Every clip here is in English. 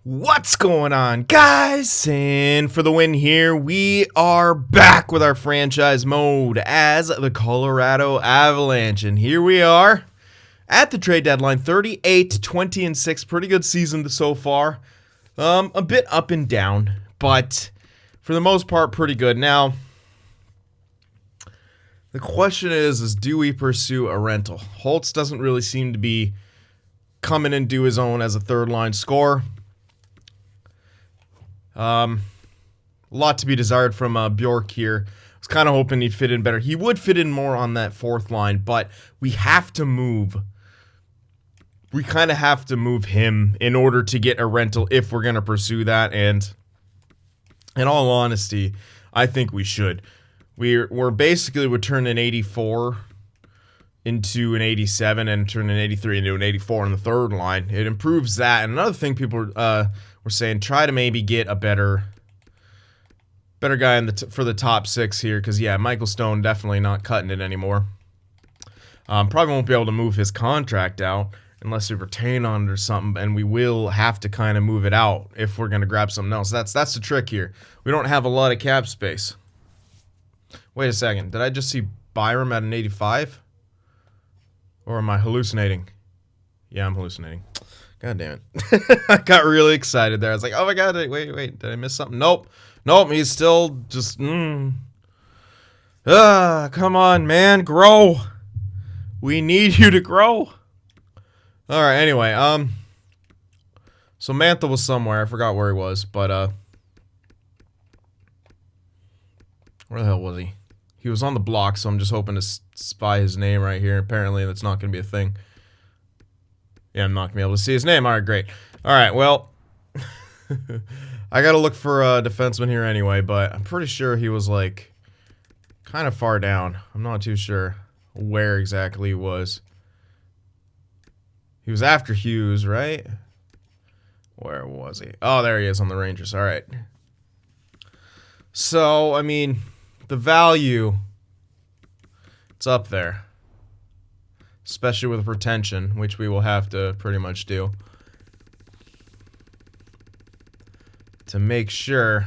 What's going on, guys? And for the win here, we are back with our franchise mode as the Colorado Avalanche. And here we are at the trade deadline, 38, 20, and 6. Pretty good season so far. A bit up and down, but for the most part, pretty good. Now, the question is do we pursue a rental? Holtz doesn't really seem to be coming and do his own as a third-line scorer. A lot to be desired from Bjork here. I was kind of hoping he'd fit in better. He would fit in more on that fourth line, but we have to move. We kind of have to move him in order to get a rental if we're going to pursue that. And in all honesty, I think we should. We're basically would turn an 84 into an 87 and turn an 83 into an 84 on the third line. It improves that. And another thing people were saying, try to maybe get a better guy in for the top six here, because yeah, Michael Stone definitely not cutting it anymore. Probably won't be able to move his contract out unless we retain on it or something, and we will have to kind of move it out if we're going to grab something else. That's the trick here. We don't have a lot of cap space. Wait a second, did I just see Byram at an 85? Or am I hallucinating? Yeah, I'm hallucinating. God damn it. I got really excited there. I was like, oh my god, wait, did I miss something? Nope, he's still just, come on, man, grow. We need you to grow. Alright, anyway, so Mantha was somewhere. I forgot where he was, but, where the hell was he? He was on the block, so I'm just hoping to spy his name right here. Apparently, that's not going to be a thing. Yeah, I'm not going to be able to see his name. All right, great. All right, well, I got to look for a defenseman here anyway, but I'm pretty sure he was, like, kind of far down. I'm not too sure where exactly he was. He was after Hughes, right? Where was he? Oh, there he is on the Rangers. All right. So, I mean, the value, it's up there. Especially with retention, which we will have to pretty much do to make sure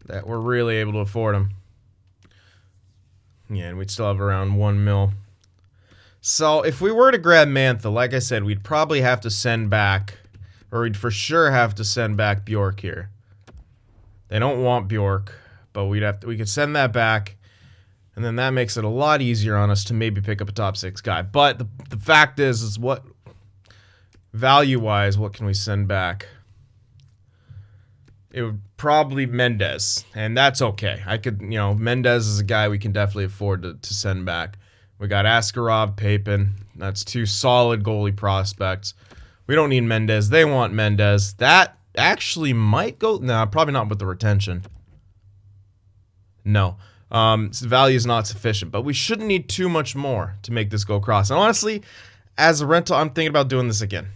that we're really able to afford him. Yeah, and we'd still have around 1 mil. So if we were to grab Mantha, like I said, we'd probably have to send back, or we'd for sure have to send back Bjork here. They don't want Bjork, but we could send that back. And then that makes it a lot easier on us to maybe pick up a top six guy. But the fact is what, value-wise, what can we send back? It would probably Mendez, and that's okay. Mendez is a guy we can definitely afford to send back. We got Askarov, Papin. That's two solid goalie prospects. We don't need Mendez. They want Mendez. That actually might go... No, probably not with the retention. No. Value is not sufficient, but we shouldn't need too much more to make this go across. And honestly, as a rental, I'm thinking about doing this again.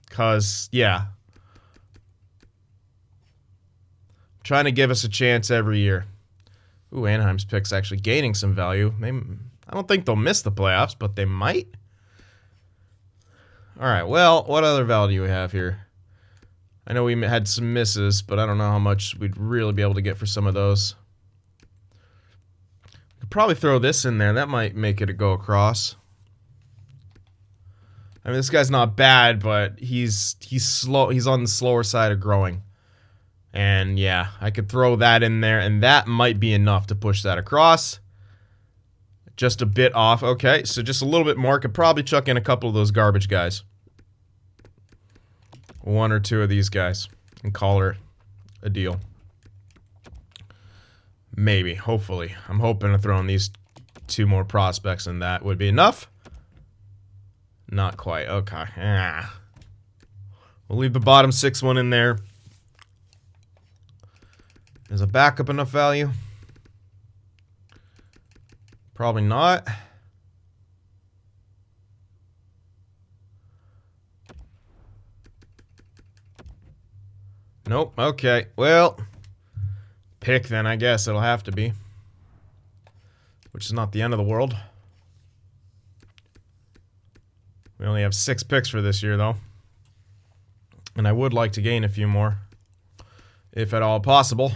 Because, yeah. I'm trying to give us a chance every year. Ooh, Anaheim's pick's actually gaining some value. I don't think they'll miss the playoffs, but they might. Alright, well, what other value do we have here? I know we had some misses, but I don't know how much we'd really be able to get for some of those. Could probably throw this in there. That might make it go across. I mean, this guy's not bad, but he's slow. He's on the slower side of growing. And yeah, I could throw that in there, and that might be enough to push that across. Just a bit off. Okay, so just a little bit more. Could probably chuck in a couple of those garbage guys. One or two of these guys and call her a deal. Maybe, hopefully. I'm hoping to throw in these two more prospects and that would be enough. Not quite. Okay. We'll leave the bottom 6 in there. Is a backup enough value? Probably not. Nope. Okay. Well, pick then, I guess it'll have to be. Which is not the end of the world. We only only have 6 picks for this year, though. And I would like to gain a few more, if at all possible.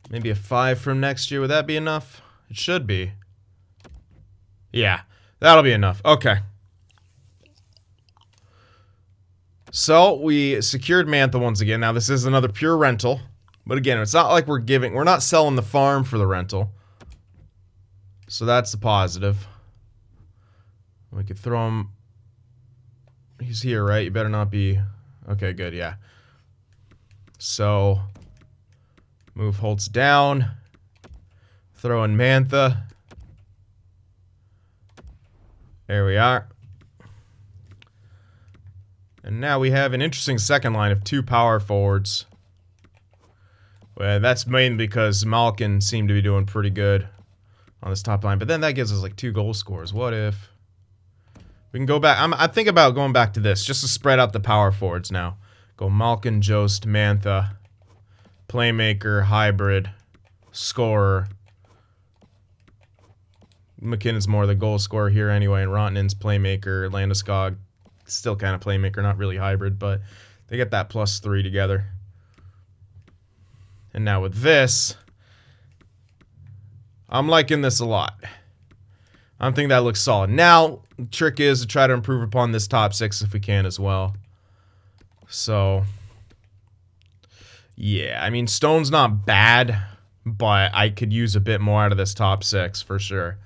Maybe a 5 from next year. Would that be enough? It should be. Yeah, that'll be enough. Okay. So, we secured Mantha once again. Now, this is another pure rental. But again, it's not like we're not selling the farm for the rental. So, that's the positive. We could throw him. He's here, right? You better not be. Okay, good, yeah. So, move Holtz down. Throw in Mantha. There we are. And now we have an interesting second line of 2 power forwards. Well, that's mainly because Malkin seemed to be doing pretty good on this top line. But then that gives us like 2 goal scorers. What if we can go back? I think about going back to this just to spread out the power forwards now. Go Malkin, Jost, Mantha, playmaker, hybrid, scorer. McKinnon's more the goal scorer here anyway, and Rantanen's playmaker. Landeskog, still kind of playmaker, not really hybrid, but they get that +3 together. And now with this, I'm liking this a lot. I'm thinking that looks solid. Now, the trick is to try to improve upon this top 6 if we can as well. So, yeah, I mean, Stone's not bad, but I could use a bit more out of this top 6 for sure.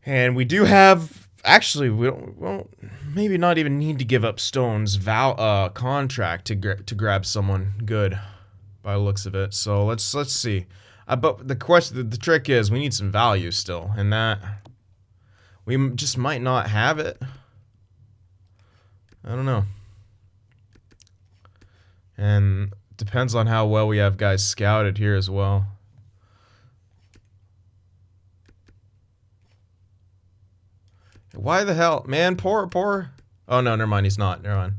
And we do have, actually, we won't maybe not even need to give up Stone's contract to grab someone good by the looks of it. So let's see. But the trick is we need some value still, and that we just might not have it. I don't know. And depends on how well we have guys scouted here as well. Why the hell, man? Poor. Oh no, never mind. He's not. Never mind.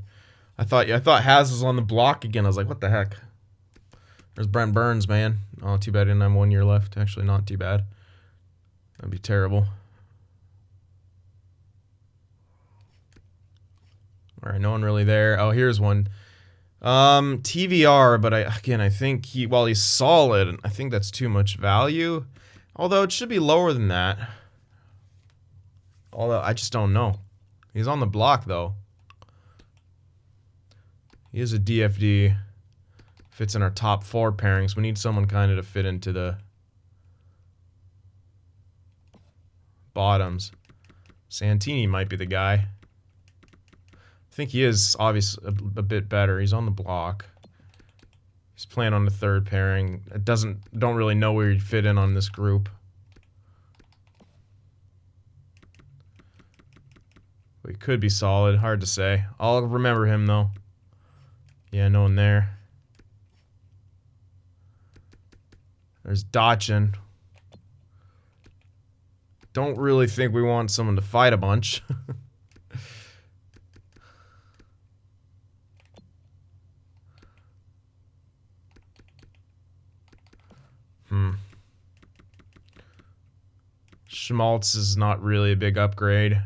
I thought Haz was on the block again. I was like, what the heck? There's Brent Burns, man. Oh, too bad I didn't have 1 year left. Actually, not too bad. That'd be terrible. All right, no one really there. Oh, here's one. TVR, but I think while he's solid, I think that's too much value. Although it should be lower than that. Although I just don't know. He's on the block though. He is a DFD. Fits in our top 4 pairings. We need someone kind of to fit into the bottoms. Santini might be the guy. I think he is obviously a bit better. He's on the block. He's playing on the 3rd pairing. Don't really know where he'd fit in on this group. But he could be solid. Hard to say. I'll remember him though. Yeah, no one there. There's Dotchin. Don't really think we want someone to fight a bunch. Schmaltz is not really a big upgrade.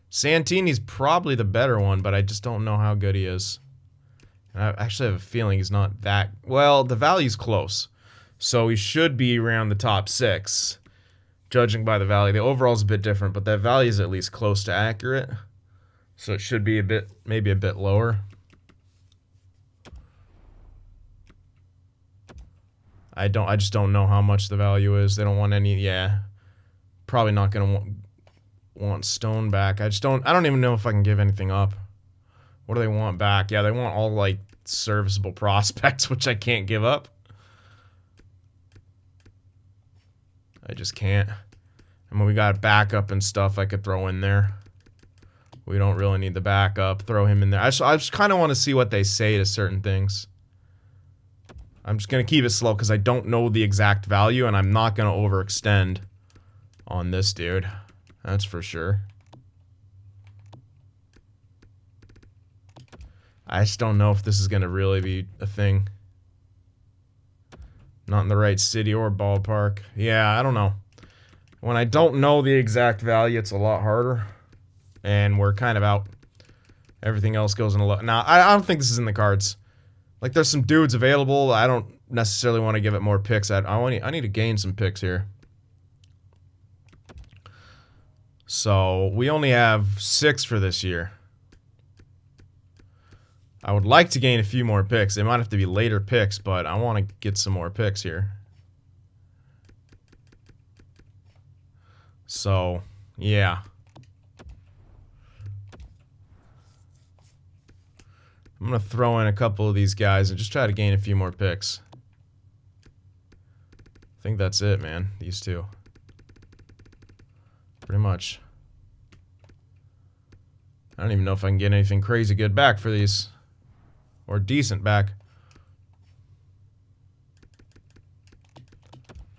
Santini's probably the better one, but I just don't know how good he is. And I actually have a feeling he's not that... Well, the value's close. So he should be around the top 6, judging by the value. The overall's a bit different, but that value is at least close to accurate. So it should be maybe a bit lower. I just don't know how much the value is. They don't want any... Yeah. Probably not going to want Stone back. I don't even know if I can give anything up. What do they want back? Yeah, they want all, like, serviceable prospects, which I can't give up. I just can't. And when we got backup and stuff, I could throw in there. We don't really need the backup. Throw him in there. I just kind of want to see what they say to certain things. I'm just going to keep it slow because I don't know the exact value, and I'm not going to overextend on this dude. That's for sure. I just don't know if this is going to really be a thing. Not in the right city or ballpark. Yeah, I don't know. When I don't know the exact value, it's a lot harder. And we're kind of out. Everything else goes in a lot. Now, I don't think this is in the cards. Like, there's some dudes available. I don't necessarily want to give it more picks. I need to gain some picks here. So, we only have 6 for this year. I would like to gain a few more picks. They might have to be later picks, but I want to get some more picks here. So, yeah. I'm going to throw in a couple of these guys and just try to gain a few more picks. I think that's it, man. These two. Pretty much. I don't even know if I can get anything crazy good back for these. Or decent back.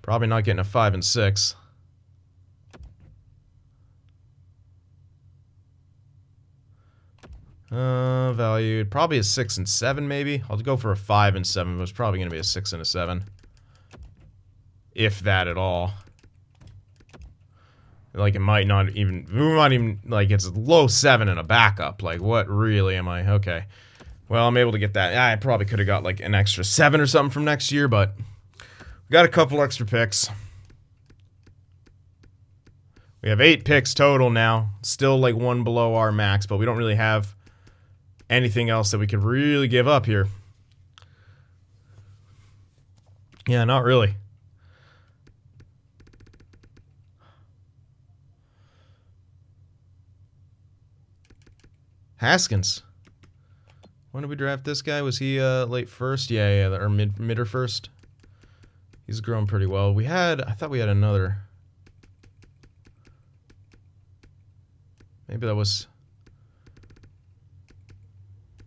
Probably not getting a 5 and 6. Valued probably a 6 and 7 maybe. I'll go for a 5 and 7, but it's probably going to be a 6 and a 7. If that at all. Like, it might not even, we might even, like, it's a low 7 and a backup. Like, what really am I? Okay. Well, I'm able to get that. I probably could have got, like, an extra 7 or something from next year, but we got a couple extra picks. We have 8 picks total now. Still, like, 1 below our max, but we don't really have anything else that we could really give up here. Yeah, not really. Haskins. When did we draft this guy? Was he late first? Yeah, or mid or first. He's grown pretty well. I thought we had another. Maybe that was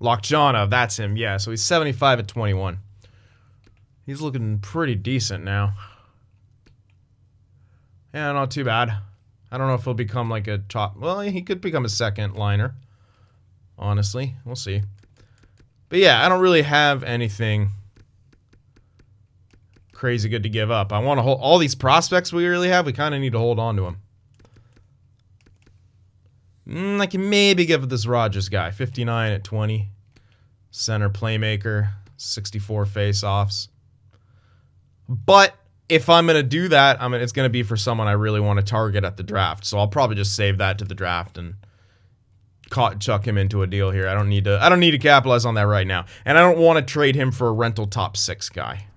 Lockjana. That's him. Yeah, so he's 75 at 21. He's looking pretty decent now. Yeah, not too bad. I don't know if he'll become like a top. Well, he could become a second liner. Honestly, we'll see. But yeah, I don't really have anything crazy good to give up. I want to hold all these prospects we really have. We kind of need to hold on to them. I can maybe give it this Rogers guy. 59 at 20. Center playmaker. 64 face-offs. But if I'm going to do that, it's going to be for someone I really want to target at the draft. So I'll probably just save that to the draft and chuck him into a deal here. I don't need to capitalize on that right now. And I don't want to trade him for a rental top 6 guy.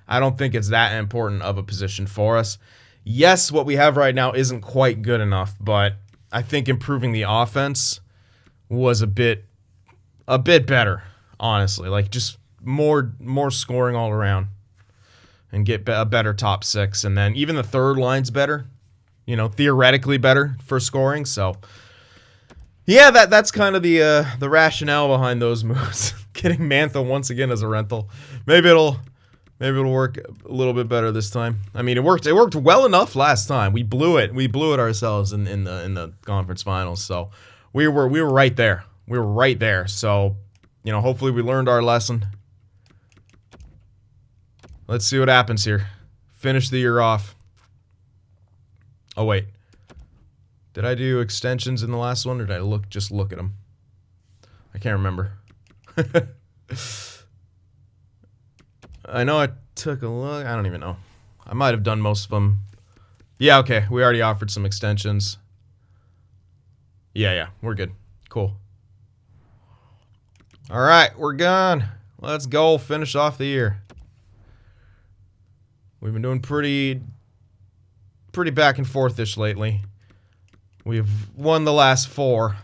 I don't think it's that important of a position for us. Yes, what we have right now isn't quite good enough, but I think improving the offense was a bit better, honestly. Like, just more scoring all around and get a better top 6. And then even the third line's better, you know, theoretically better for scoring. So yeah, that's kind of the rationale behind those moves. Getting Mantha once again as a rental. Maybe it'll work a little bit better this time. I mean, it worked well enough last time. We blew it ourselves in the conference finals. So we were right there. We were right there. So, you know, hopefully we learned our lesson. Let's see what happens here. Finish the year off. Oh wait. Did I do extensions in the last one, or did I just look at them? I can't remember. I know I took a look. I don't even know. I might have done most of them. Yeah, okay. We already offered some extensions. Yeah. We're good. Cool. All right, we're gone. Let's go finish off the year. We've been doing pretty back and forth-ish lately. We've won the last 4.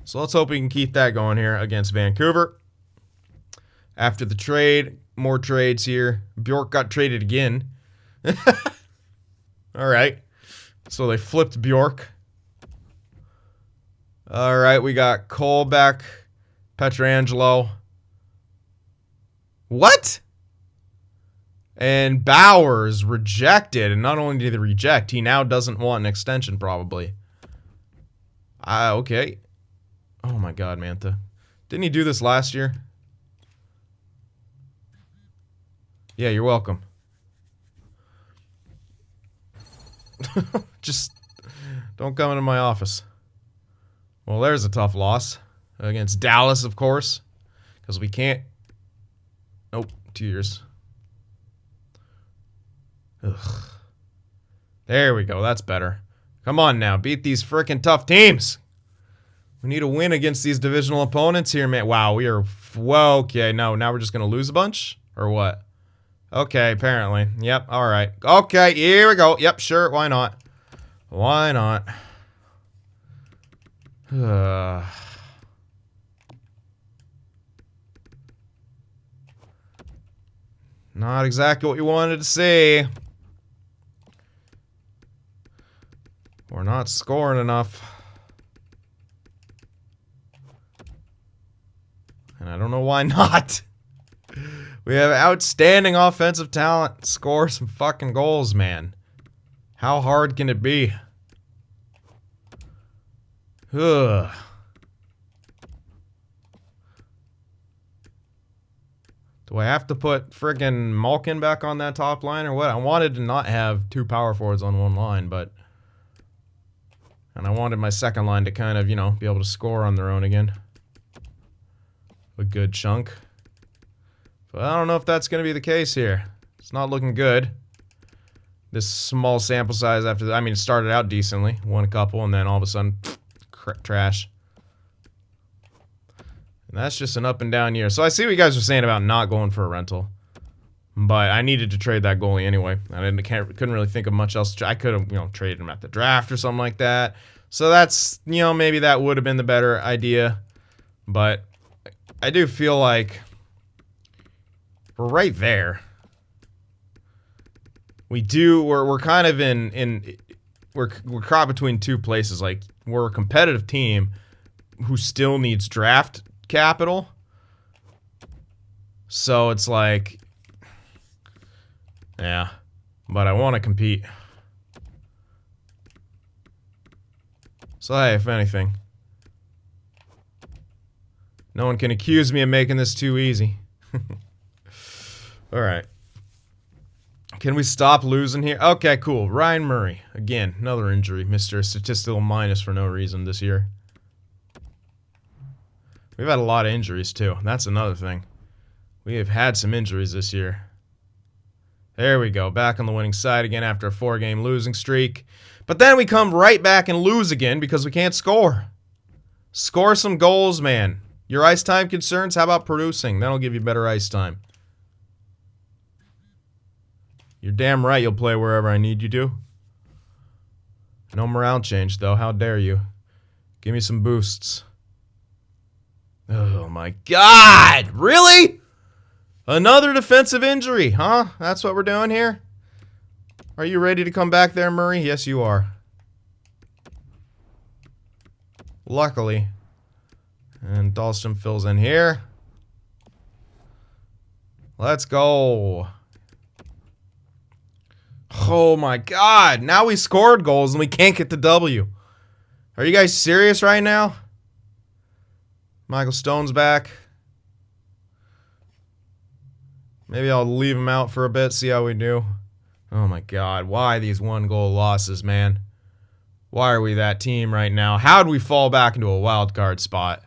So let's hope we can keep that going here against Vancouver. After the trade, more trades here. Bjork got traded again. All right. So they flipped Bjork. All right, we got Cole back. Pietrangelo. What? And Bowers rejected. And not only did he reject, he now doesn't want an extension, probably. Okay. Oh my God, Mantha. Didn't he do this last year? Yeah, you're welcome. Just don't come into my office. Well, there's a tough loss. Against Dallas, of course. Because we can't... Nope, 2 years. Ugh. There we go, that's better. Come on now, beat these frickin' tough teams. We need a win against these divisional opponents here, man. Wow, we are... Whoa, okay, no, now we're just gonna lose a bunch? Or what? Okay, apparently. Yep, alright. Okay, here we go. Yep, sure, why not? Why not? Not exactly what you wanted to see. We're not scoring enough. And I don't know why not. We have outstanding offensive talent. Score some fucking goals, man. How hard can it be? Ugh. Do I have to put friggin' Malkin back on that top line or what? I wanted to not have two power forwards on one line, but... And I wanted my second line to kind of, you know, be able to score on their own again. A good chunk. But I don't know if that's going to be the case here. It's not looking good. This small sample size after that. I mean, it started out decently. Won a couple, and then all of a sudden, trash. And that's just an up and down year. So I see what you guys are saying about not going for a rental. But I needed to trade that goalie anyway. I couldn't really think of much else. I could have, you know, traded him at the draft or something like that. So that's, you know, maybe that would have been the better idea. But I do feel like we're right there. We're kind of we're caught between two places. Like, we're a competitive team who still needs draft capital. So it's like, yeah, but I want to compete. So hey, if anything, no one can accuse me of making this too easy. Alright. Can we stop losing here? Okay, cool. Ryan Murray. Again, another injury. Mr. Statistical Minus for no reason this year. We've had a lot of injuries, too. That's another thing. We have had some injuries this year. There we go. Back on the winning side again after a 4-game losing streak. But then we come right back and lose again because we can't score. Score some goals, man. Your ice time concerns? How about producing? That'll give you better ice time. You're damn right you'll play wherever I need you to. No morale change, though. How dare you? Give me some boosts. Oh, my God! Really? Another defensive injury, huh? That's what we're doing here? Are you ready to come back there, Murray? Yes, you are. Luckily. And Dahlstrom fills in here. Let's go. Oh my God. Now we scored goals and we can't get the W. Are you guys serious right now? Michael Stone's back. Maybe I'll leave him out for a bit, see how we do. Oh my God. Why these 1-goal losses, man? Why are we that team right now? How'd we fall back into a wild card spot?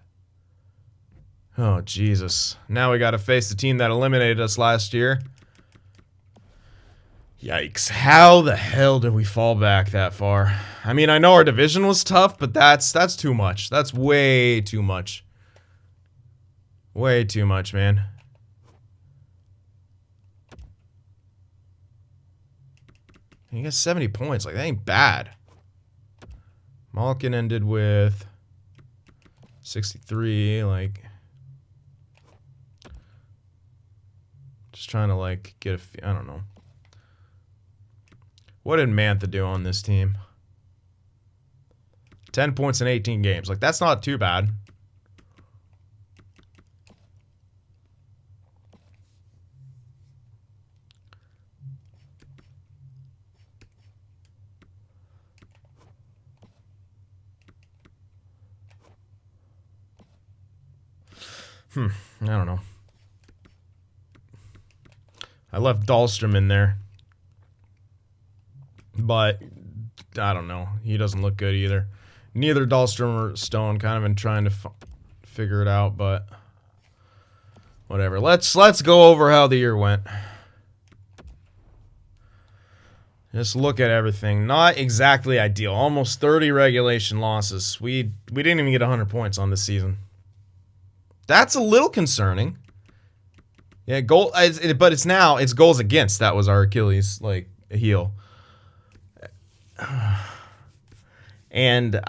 Oh, Jesus. Now we got to face the team that eliminated us last year. Yikes. How the hell did we fall back that far? I mean, I know our division was tough, but that's too much. That's way too much. Way too much, man. He got 70 points. Like, that ain't bad. Malkin ended with 63. Like, just trying to, like, get a... I don't know. What did Mantha do on this team? 10 points in 18 games. Like, that's not too bad. I don't know. I left Dahlstrom in there. But I don't know. He doesn't look good either. Neither Dahlstrom or Stone. Kind of been trying to figure it out, but whatever. Let's go over how the year went. Just look at everything. Not exactly ideal. Almost 30 regulation losses. We didn't even get 100 points on this season. That's a little concerning. Yeah, but it's goals against. That was our Achilles heel. And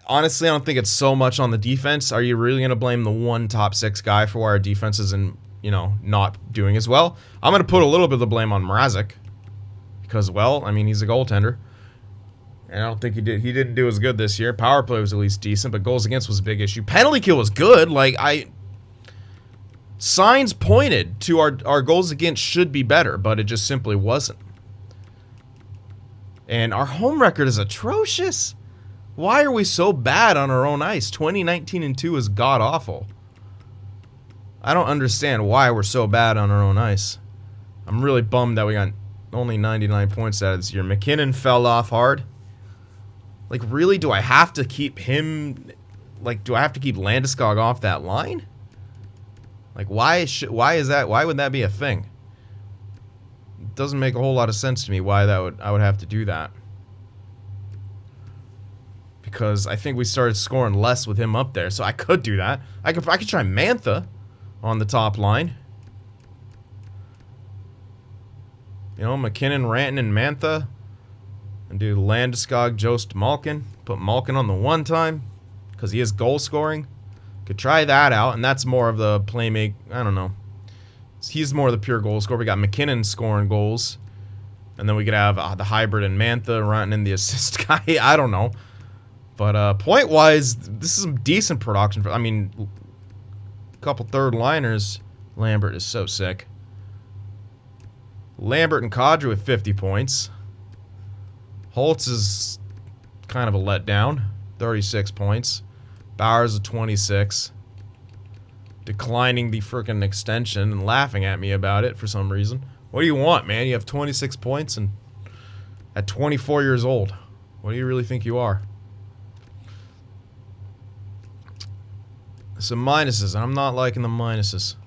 honestly, I don't think it's so much on the defense. Are you really going to blame the one top 6 guy for why our defense isn't, not doing as well? I'm going to put a little bit of the blame on Mrazek. Because, well, I mean, he's a goaltender. And I don't think he didn't do as good this year. Power play was at least decent, but goals against was a big issue. Penalty kill was good. Signs pointed to our goals against should be better, but it just simply wasn't. And our home record is atrocious. Why are we so bad on our own ice? 2019-2 is god-awful. I don't understand why we're so bad on our own ice. I'm really bummed that we got only 99 points out of this year. McKinnon fell off hard. Really, do I have to keep him... do I have to keep Landeskog off that line? Why is that? Why would that be a thing? It doesn't make a whole lot of sense to me why I would have to do that. Because I think we started scoring less with him up there, so I could do that. I could try Mantha on the top line. McKinnon, Ranton, and Mantha. And do Landeskog, Jost, Malkin. Put Malkin on the one time. Because he has goal scoring. Could try that out. And that's more of the playmake. I don't know. He's more of the pure goal scorer. We got McKinnon scoring goals. And then we could have the hybrid and Mantha running in the assist guy. I don't know. But point-wise, this is some decent production. A couple third-liners. Lambert is so sick. Lambert and Kadri with 50 points. Holtz is kind of a letdown. 36 points. Bowers with 26. Declining the frickin' extension and laughing at me about it for some reason. What do you want, man? You have 26 points and at 24 years old. What do you really think you are? Some minuses. I'm not liking the minuses.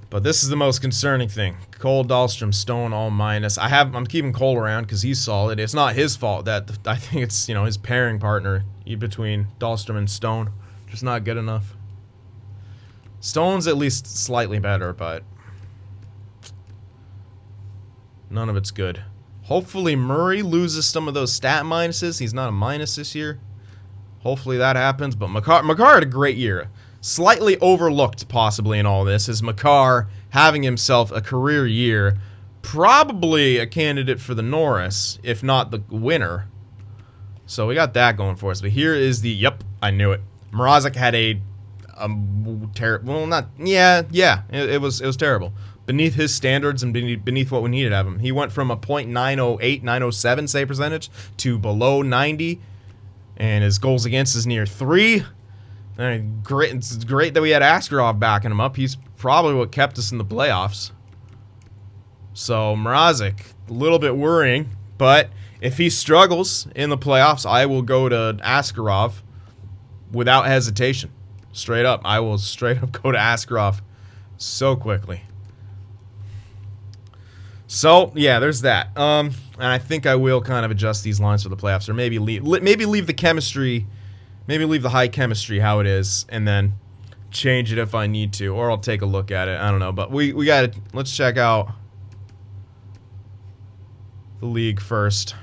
But this is the most concerning thing. Cole, Dahlstrom, Stone, all minus. I'm keeping Cole around because he's solid. It's not his fault that I think it's his pairing partner between Dahlstrom and Stone just not good enough. Stone's at least slightly better, but none of it's good. Hopefully Murray loses some of those stat minuses. He's not a minus this year. Hopefully that happens. But Makar had a great year. Slightly overlooked, possibly, in all this, is Makar having himself a career year. Probably a candidate for the Norris, if not the winner. So we got that going for us. But here is the... Yep, I knew it. Mrazek had a terrible... Well, not... Yeah, it was terrible. Beneath his standards and beneath what we needed out of him. He went from a .908, 907 save percentage to below 90. And his goals against is near 3. Great! It's great that we had Askarov backing him up. He's probably what kept us in the playoffs. So Mrazek, a little bit worrying, but if he struggles in the playoffs, I will go to Askarov without hesitation. Straight up, I will straight up go to Askarov so quickly. So yeah, there's that. And I think I will kind of adjust these lines for the playoffs, or maybe leave the chemistry. Maybe leave the high chemistry how it is, and then change it if I need to, or I'll take a look at it. I don't know, but we got it. Let's check out the league first.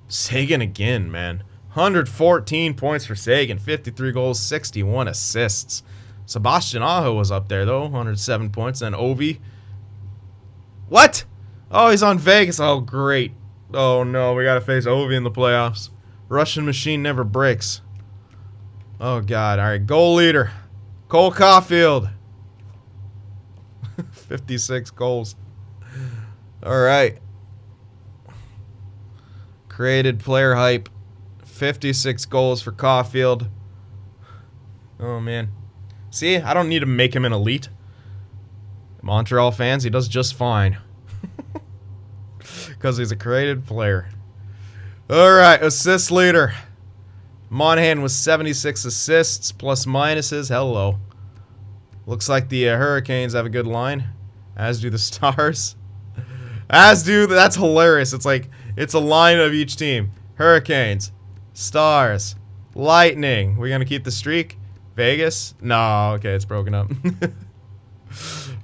Seguin again, man. 114 points for Seguin, 53 goals, 61 assists. Sebastian Aho was up there though, 107 points. Then Ovi. What? Oh, he's on Vegas. Oh, great. Oh no, we gotta face Ovi in the playoffs. Russian machine never breaks. Oh, God. All right, goal leader. Cole Caulfield. 56 goals. All right. Created player hype. 56 goals for Caulfield. Oh, man. See, I don't need to make him an elite. Montreal fans, he does just fine. Because he's a creative player. Alright, assist leader. Monahan with 76 assists, plus minuses. Hello. Looks like the Hurricanes have a good line. As do the Stars. That's hilarious. It's like, it's a line of each team. Hurricanes. Stars. Lightning. We're going to keep the streak? Vegas? No, okay, it's broken up.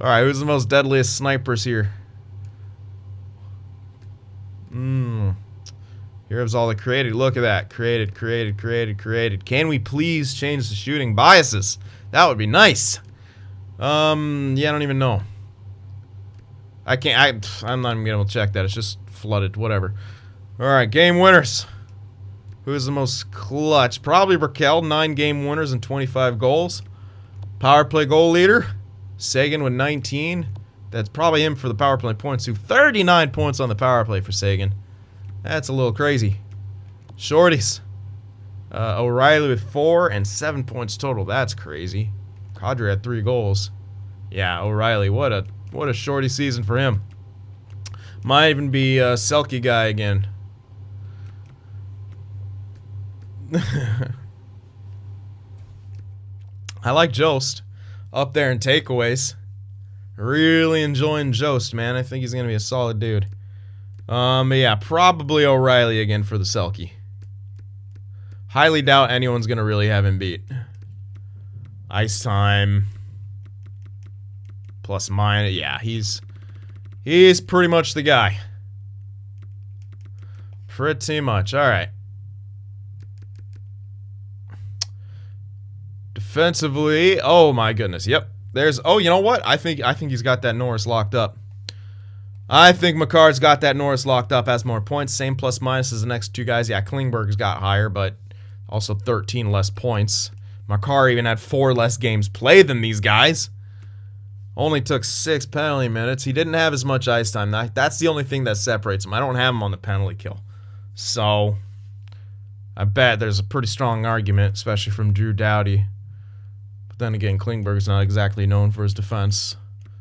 Alright, who's the most deadliest snipers here? Here's all the created. Look at that. Created. Can we please change the shooting biases? That would be nice. Yeah, I don't even know. I can't. I'm not even gonna check that. It's just flooded. Whatever. Alright, game winners. Who's the most clutch? Probably Raquel. 9 game winners and 25 goals. Power play goal leader. Seguin with 19. That's probably him for the power play points too. 39 points on the power play for Seguin. That's a little crazy. Shorties. O'Reilly with 4 and 7 points total. That's crazy. Kadri had 3 goals. Yeah, O'Reilly. What a shorty season for him. Might even be a Selke guy again. I like Jost. Up there in takeaways. Really enjoying Jost, man. I think he's going to be a solid dude. But yeah, probably O'Reilly again for the Selke. Highly doubt anyone's going to really have him beat. Ice time. Plus minus. Yeah, he's pretty much the guy. Pretty much. Alright. Defensively. Oh my goodness. Yep. There's. Oh, you know what? I think he's got that Norris locked up. I think Makar's got that Norris locked up. Has more points. Same plus minus as the next two guys. Yeah, Klingberg's got higher, but also 13 less points. Makar even had 4 less games played than these guys. Only took 6 penalty minutes. He didn't have as much ice time. That's the only thing that separates him. I don't have him on the penalty kill. So, I bet there's a pretty strong argument, especially from Drew Doughty. But then again, Klingberg's not exactly known for his defense.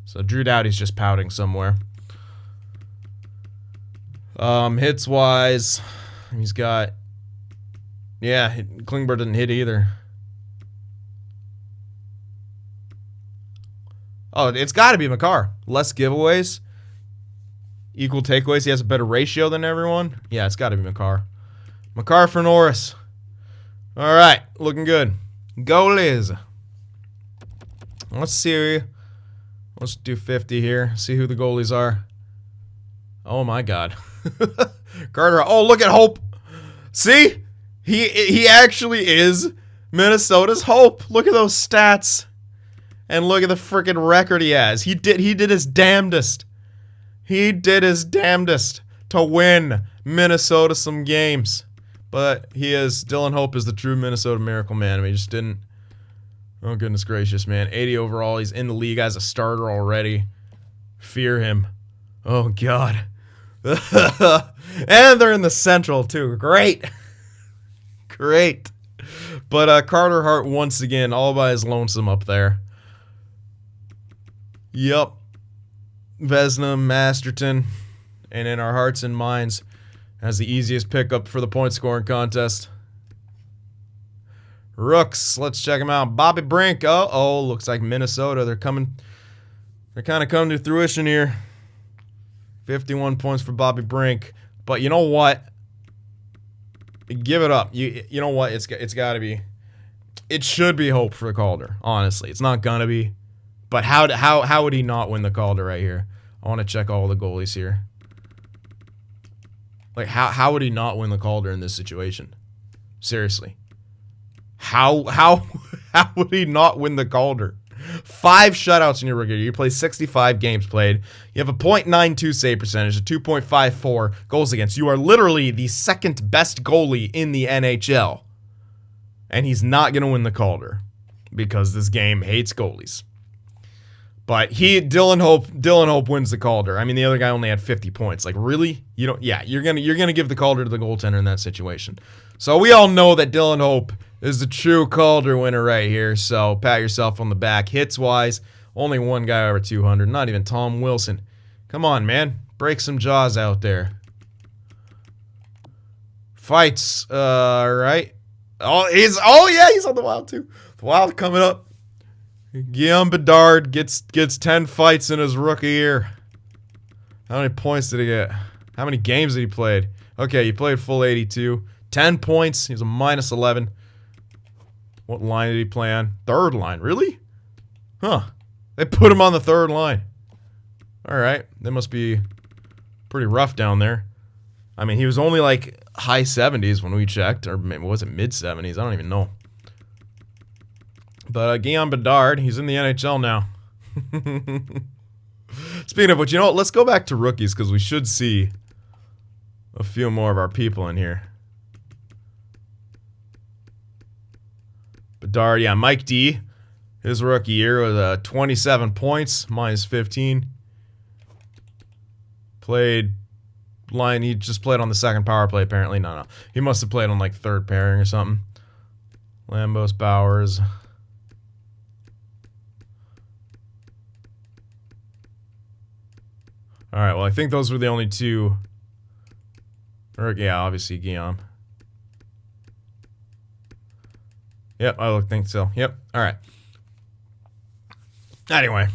So, Drew Doughty's just pouting somewhere. Hits-wise, he's got... Yeah, Klingberg didn't hit either. Oh, it's got to be Makar. Less giveaways. Equal takeaways. He has a better ratio than everyone. Yeah, it's got to be Makar. Makar for Norris. All right, looking good. Goalies. Let's see. Let's do 50 here. See who the goalies are. Oh, my God. Carter. Oh, look at Hope. See? He actually is Minnesota's Hope. Look at those stats. And look at the freaking record he has. He did his damnedest. He did his damnedest to win Minnesota some games. But Dylan Hope is the true Minnesota Miracle Man. I mean, he just didn't. Oh, goodness gracious, man. 80 overall. He's in the league as a starter already. Fear him. Oh, God. And they're in the Central, too. Great. Great. But Carter Hart, once again, all by his lonesome up there. Yep. Vesna, Masterton, and in our hearts and minds, has the easiest pickup for the point scoring contest. Rooks, let's check them out. Bobby Brink. Oh, looks like Minnesota. They're kind of coming to fruition here. 51 points for Bobby Brink. But you know what? Give it up. You know what? It's got to be. It should be Hope for the Calder. Honestly, it's not gonna be. But how would he not win the Calder right here? I want to check all the goalies here. Like how would he not win the Calder in this situation? Seriously. How would he not win the Calder? 5 shutouts in your rookie year. You play 65 games played. You have a .92 save percentage, a 2.54 goals against. You are literally the second best goalie in the NHL. And he's not going to win the Calder because this game hates goalies. But Dylan Hope wins the Calder. I mean, the other guy only had 50 points. Like, really? You don't? Yeah, you're gonna give the Calder to the goaltender in that situation. So we all know that Dylan Hope is the true Calder winner right here. So pat yourself on the back. Hits wise, Only one guy over 200. Not even Tom Wilson. Come on, man. Break some jaws out there. Fights. Right. Oh, yeah, he's on the Wild, too. The Wild coming up. Guillaume Bedard gets 10 fights in his rookie year. How many points did he get? How many games did he play? Okay, he played full 82. 10 points. He was a minus 11. What line did he play on? Third line. Really? Huh. They put him on the third line. Alright. They must be pretty rough down there. I mean, he was only like high 70s when we checked. Or was it mid 70s? I don't even know. But Guillaume Bedard, he's in the NHL now. Speaking of which, you know what? Let's go back to rookies because we should see a few more of our people in here. Bedard, yeah, Mike D. His rookie year was 27 points, minus 15. Played line, he just played on the second power play apparently. No. He must have played on like third pairing or something. Lambos, Bowers. Alright, well, I think those were the only two. Or, yeah, obviously Guillaume. Yep, I think so. Yep, alright. Anyway.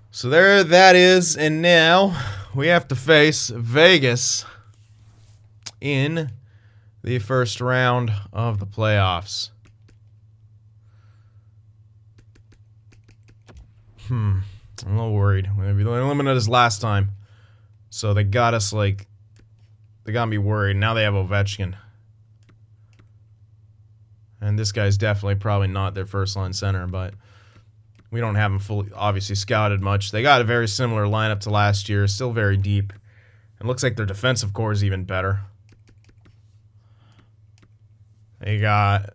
So there that is, and now we have to face Vegas in the first round of the playoffs. I'm a little worried. We eliminated us last time. So they got us like... They got me worried. Now they have Ovechkin. And this guy's definitely probably not their first line center, but... We don't have him fully, obviously, scouted much. They got a very similar lineup to last year. Still very deep. It looks like their defensive core is even better. They got...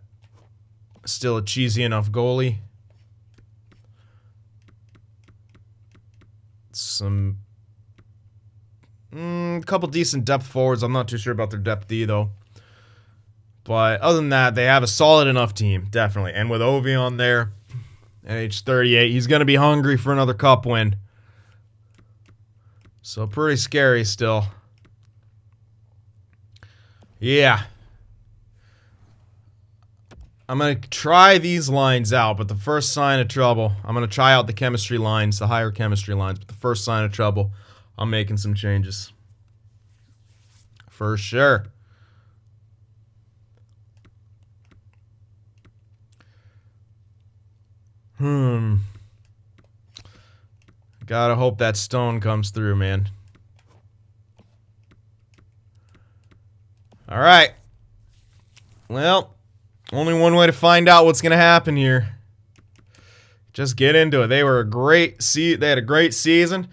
Still a cheesy enough goalie. Some couple decent depth forwards. I'm not too sure about their depth D though. But other than that, they have a solid enough team, definitely. And with Ovi on there, at age 38, he's going to be hungry for another cup win. So pretty scary still. Yeah. I'm going to try these lines out, but the first sign of trouble, I'm going to try out the chemistry lines, the higher chemistry lines, but the first sign of trouble, I'm making some changes. For sure. Gotta hope that stone comes through, man. Alright. Well... Only one way to find out what's going to happen here. Just get into it. They were they had a great season.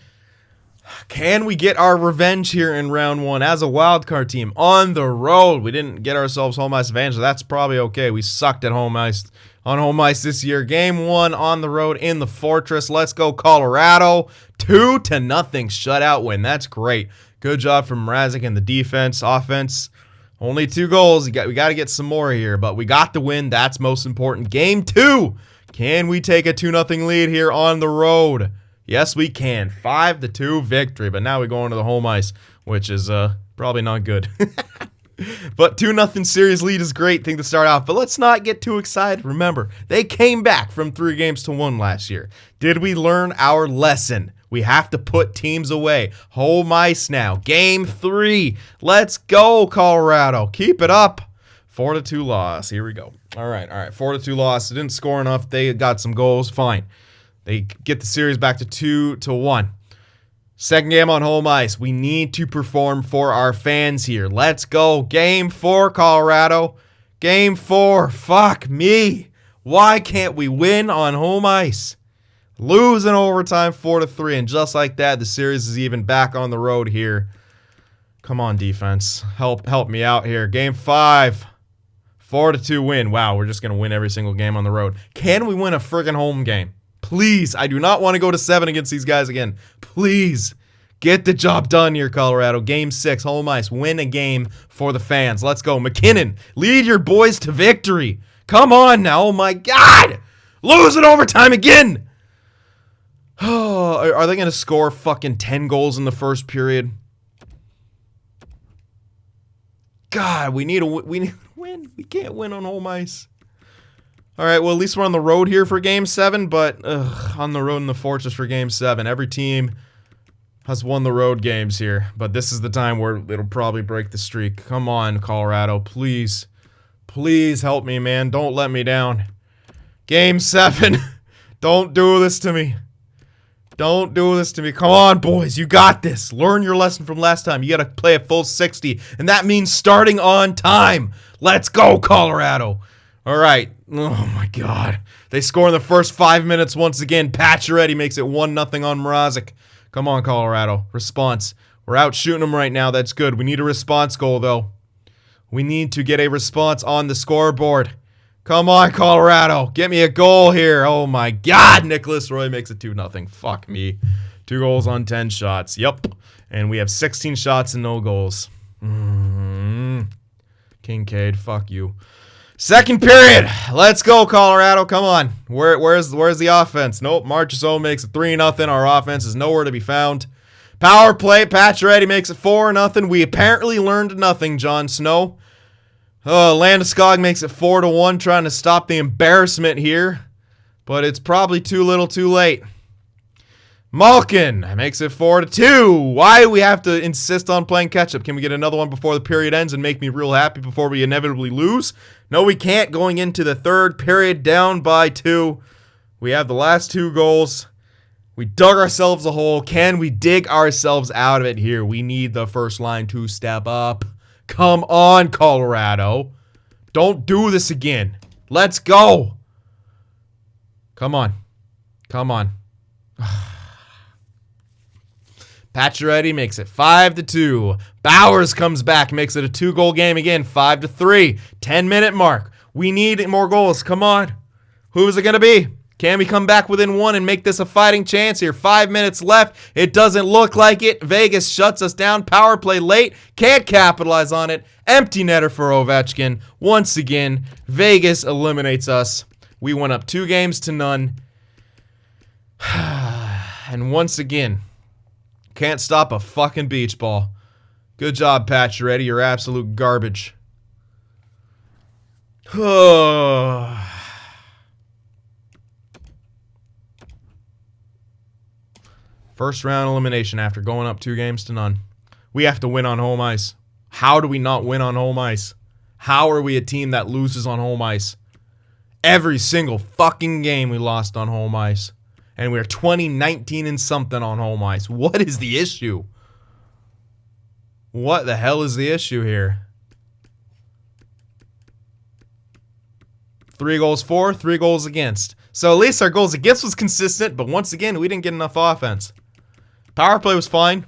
Can we get our revenge here in round one as a wildcard team on the road? We didn't get ourselves home ice advantage, so that's probably okay. We sucked at home ice on home ice this year. Game one on the road in the Fortress. Let's go Colorado. 2-0 shutout win. That's great. Good job from Mrazek and the defense, offense. Only 2 goals. We got to get some more here, but we got the win. That's most important. Game 2. Can we take a 2-0 lead here on the road? Yes, we can. 5-2 victory, but now we go into the home ice, which is probably not good. But 2-0 series lead is a great thing to start off, but let's not get too excited. Remember, they came back from 3-1 last year. Did we learn our lesson? We have to put teams away. Home ice now. Game 3. Let's go, Colorado. Keep it up. 4-2 loss. Here we go. All right. 4-2 loss. They didn't score enough. They got some goals. Fine. They get the series back to 2-1. Second game on home ice. We need to perform for our fans here. Let's go. Game 4, Colorado. Game 4. Fuck me. Why can't we win on home ice? Lose in overtime 4-3, and just like that, the series is even back on the road here. Come on, defense. Help me out here. Game 5. 4-2 win. Wow, we're just going to win every single game on the road. Can we win a friggin' home game? Please. I do not want to go to 7 against these guys again. Please. Get the job done here, Colorado. Game 6, home ice. Win a game for the fans. Let's go. McKinnon, lead your boys to victory. Come on now. Oh, my God. Lose in overtime again! Oh, are they going to score fucking 10 goals in the first period? God, we need to win. We can't win on home ice. All right, well, at least we're on the road here for Game 7, but on the road in the Fortress for Game 7. Every team has won the road games here, but this is the time where it'll probably break the streak. Come on, Colorado, please. Please help me, man. Don't let me down. Game 7. Don't do this to me. Don't do this to me. Come on, boys. You got this. Learn your lesson from last time. You got to play a full 60, and that means starting on time. Let's go, Colorado. All right. Oh, my God. They score in the first 5 minutes once again. Pacioretty makes it 1-0 on Mrazek. Come on, Colorado. Response. We're out shooting them right now. That's good. We need a response goal, though. We need to get a response on the scoreboard. Come on, Colorado. Get me a goal here. Oh, my God. Nicholas Roy makes it 2-0. Fuck me. 2 goals on 10 shots. Yep. And we have 16 shots and no goals. Kincaid, fuck you. Second period. Let's go, Colorado. Come on. Where's the offense? Nope. Marchessault makes it 3-0. Our offense is nowhere to be found. Power play. Pacioretty makes it 4-0. We apparently learned nothing, Jon Snow. Landeskog makes it 4-1, trying to stop the embarrassment here. But it's probably too little too late. Malkin makes it 4-2. Why do we have to insist on playing catch-up? Can we get another one before the period ends and make me real happy before we inevitably lose? No, we can't. Going into the third period, down by 2. We have the last 2 goals. We dug ourselves a hole. Can we dig ourselves out of it here? We need the first line to step up. Come on, Colorado. Don't do this again. Let's go. Come on. Come on. Pacioretty makes it 5-2. Bowers comes back, makes it a 2-goal game again, 5-3. 10-minute mark. We need more goals. Come on. Who is it going to be? Can we come back within 1 and make this a fighting chance here? 5 minutes left. It doesn't look like it. Vegas shuts us down. Power play late. Can't capitalize on it. Empty netter for Ovechkin. Once again, Vegas eliminates us. We went up 2-0. And once again, can't stop a fucking beach ball. Good job, Pacioretty. You're absolute garbage. First round elimination after going up 2-0. We have to win on home ice. How do we not win on home ice? How are we a team that loses on home ice? Every single fucking game we lost on home ice. And we're 20-19 and something on home ice. What is the issue? What the hell is the issue here? 3 goals for, 3 goals against. So at least our goals against was consistent, but once again, we didn't get enough offense. Power play was fine.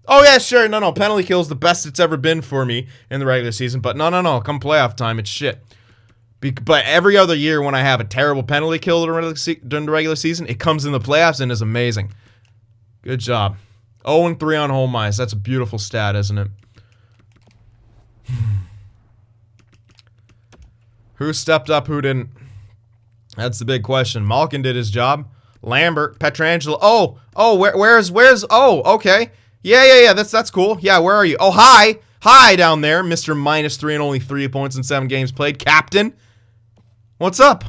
Oh, yeah, sure. No. Penalty kill is the best it's ever been for me in the regular season. But no. Come playoff time, it's shit. But every other year when I have a terrible penalty kill during the regular season, it comes in the playoffs and is amazing. Good job. 0-3 on home ice. That's a beautiful stat, isn't it? Who stepped up, who didn't? That's the big question. Malkin did his job. Lambert, Pietrangelo. Where's? Oh, okay. Yeah. That's cool. Yeah, where are you? Oh, hi down there, Mr. -3 and only 3 points in 7 games played. Captain, what's up?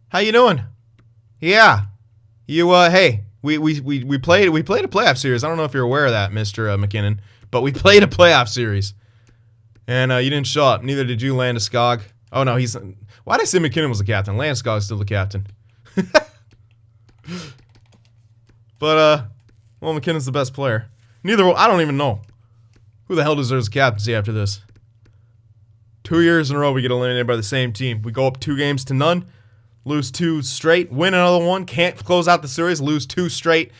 How you doing? Yeah, you. Hey, we played a playoff series. I don't know if you're aware of that, Mr. McKinnon, but we played a playoff series, and you didn't show up. Neither did you, Landeskog. Oh no, he's. Why did I say McKinnon was the captain? Landeskog's still the captain. But, well, McKinnon's the best player. I don't even know. Who the hell deserves captaincy after this? 2 years in a row we get eliminated by the same team. We go up 2-0, lose 2 straight, win another one, can't close out the series, lose 2 straight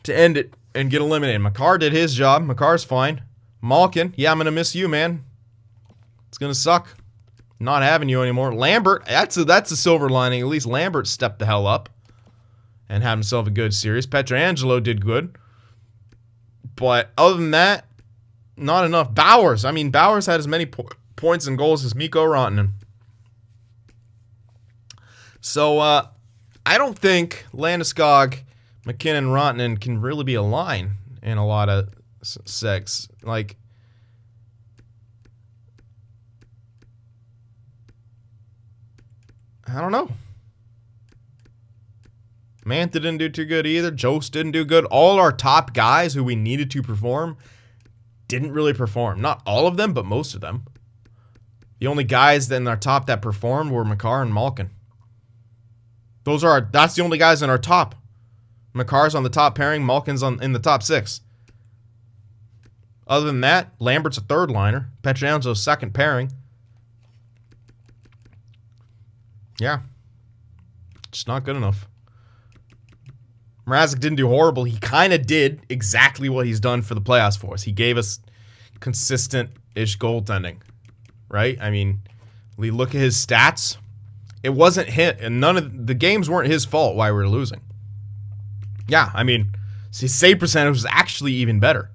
to end it and get eliminated. Makar did his job. Makar's fine. Malkin, yeah, I'm going to miss you, man. It's going to suck not having you anymore. Lambert, that's a silver lining. At least Lambert stepped the hell up and had himself a good series. Pietrangelo did good. But other than that, not enough. Bowers had as many points and goals as Mikko Rantanen. So, I don't think Landeskog, McKinnon, Rantanen can really be a line in a lot of six. Like, I don't know. Mantha didn't do too good either. Jost didn't do good. All our top guys who we needed to perform didn't really perform. Not all of them, but most of them. The only guys in our top that performed were Makar and Malkin. That's the only guys in our top. Makar's on the top pairing, Malkin's in the top six. Other than that, Lambert's a third liner. Pietrangelo second pairing. Yeah. Just not good enough. Mrazek didn't do horrible. He kind of did exactly what he's done for the playoffs for us. He gave us consistent-ish goaltending, right? I mean, we look at his stats. It wasn't him, and none of the games weren't his fault why we were losing. Yeah, I mean, his save percentage was actually even better.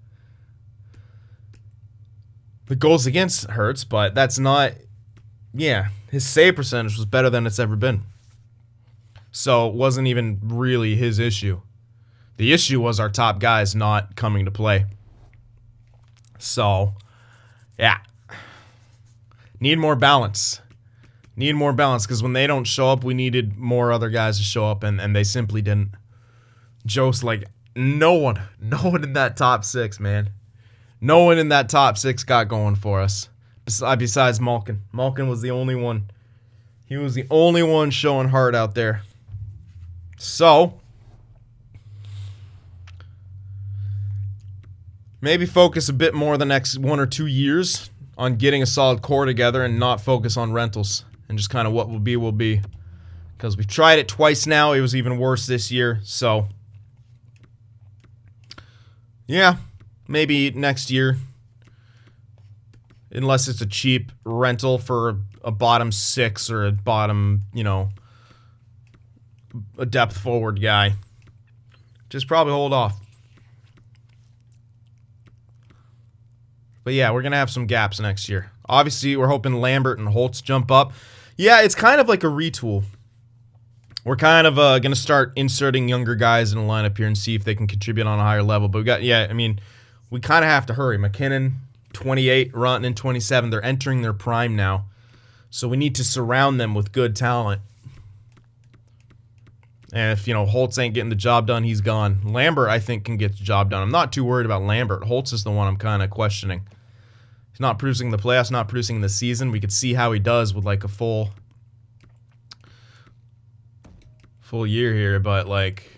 The goals against hurts, but that's not. Yeah, his save percentage was better than it's ever been. So it wasn't even really his issue. The issue was our top guys not coming to play. So, yeah. Need more balance. Need more balance because when they don't show up, we needed more other guys to show up, and they simply didn't. Jost, like, no one in that top six, man. No one in that top six got going for us besides Malkin. Malkin was the only one. He was the only one showing heart out there. So, maybe focus a bit more the next 1 or 2 years on getting a solid core together and not focus on rentals and just kind of what will be will be. Because we've tried it twice now. It was even worse this year. So, yeah, maybe next year. Unless it's a cheap rental for a bottom six or a bottom, a depth forward guy. Just probably hold off. But yeah, we're going to have some gaps next year. Obviously, we're hoping Lambert and Holtz jump up. Yeah, it's kind of like a retool. We're kind of going to start inserting younger guys in the lineup here and see if they can contribute on a higher level. But we kind of have to hurry. McKinnon, 28, Rantanen, 27. They're entering their prime now. So we need to surround them with good talent. And if, Holtz ain't getting the job done, he's gone. Lambert, I think, can get the job done. I'm not too worried about Lambert. Holtz is the one I'm kind of questioning. He's not producing the playoffs, not producing the season. We could see how he does with, like, a full year here. But, like,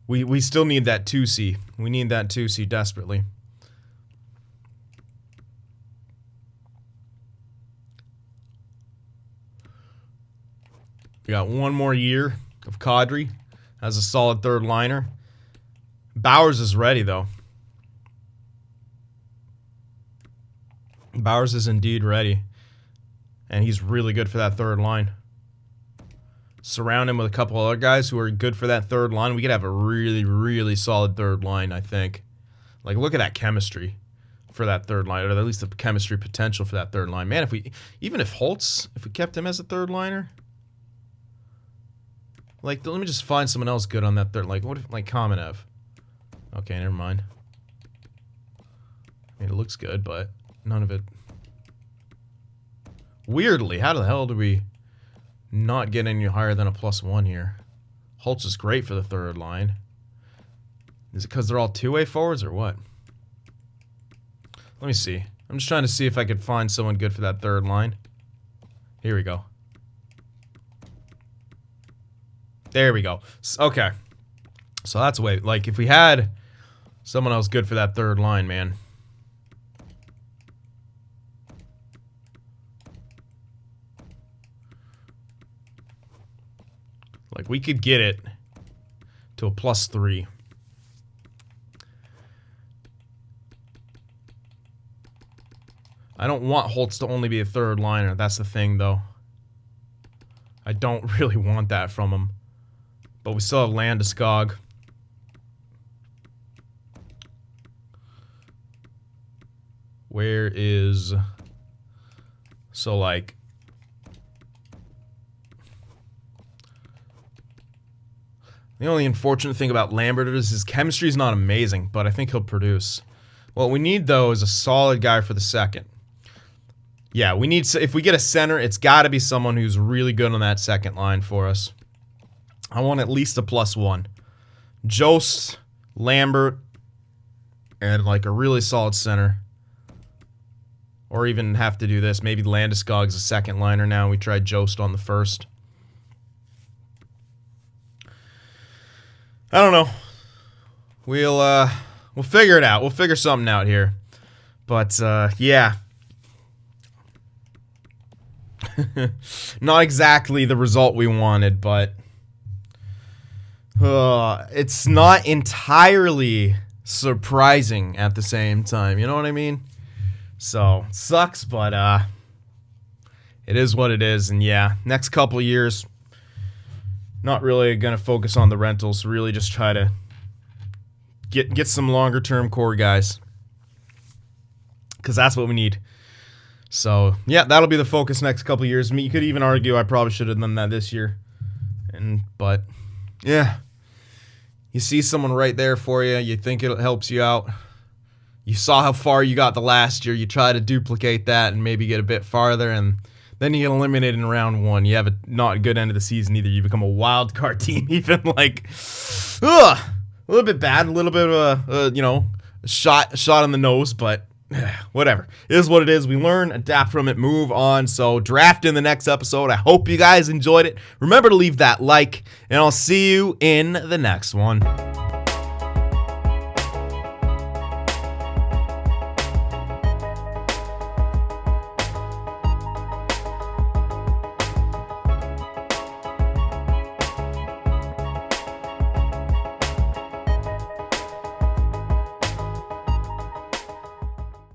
we still need that 2C. We need that 2C desperately. We got one more year of Kadri as a solid third liner. Bowers is ready, though. Bowers is indeed ready. And he's really good for that third line. Surround him with a couple other guys who are good for that third line. We could have a really, really solid third line, I think. Like, look at that chemistry for that third line, or at least the chemistry potential for that third line. Man, if we kept him as a third liner. Like, let me just find someone else good on that third. Like, what if, like, Kamenev? Okay, never mind. I mean, it looks good, but none of it. Weirdly, how the hell do we not get any higher than a +1 here? Holtz is great for the third line. Is it because they're all two-way forwards or what? Let me see. I'm just trying to see if I could find someone good for that third line. Here we go. There we go. Okay. So that's way. Like, if we had someone else good for that third line, man. Like, we could get it to a +3. I don't want Holtz to only be a third liner. That's the thing, though. I don't really want that from him. But we still have Landeskog. Where is... So, like... The only unfortunate thing about Lambert is his chemistry is not amazing, but I think he'll produce. What we need, though, is a solid guy for the second. Yeah, we need, if we get a center, it's got to be someone who's really good on that second line for us. I want at least a +1. Jost, Lambert, and like a really solid center. Or even have to do this. Maybe Landeskog's a second liner now. We tried Jost on the first. I don't know. We'll figure it out. We'll figure something out here. But yeah. Not exactly the result we wanted, but it's not entirely surprising at the same time. You know what I mean? So, sucks, but it is what it is. And yeah, next couple years, not really going to focus on the rentals. Really just try to get some longer-term core guys. Because that's what we need. So, yeah, that'll be the focus next couple years. I mean, you could even argue I probably should have done that this year. But, yeah. You see someone right there for you. You think it helps you out. You saw how far you got the last year. You try to duplicate that and maybe get a bit farther. And then you get eliminated in round 1. You have a not good end of the season either. You become a wild card team. Even like, a little bit bad. A little bit of a shot in the nose. But whatever. It is what it is. We learn, adapt from it, move on. So draft in the next episode. I hope you guys enjoyed it. Remember to leave that like, and I'll see you in the next one.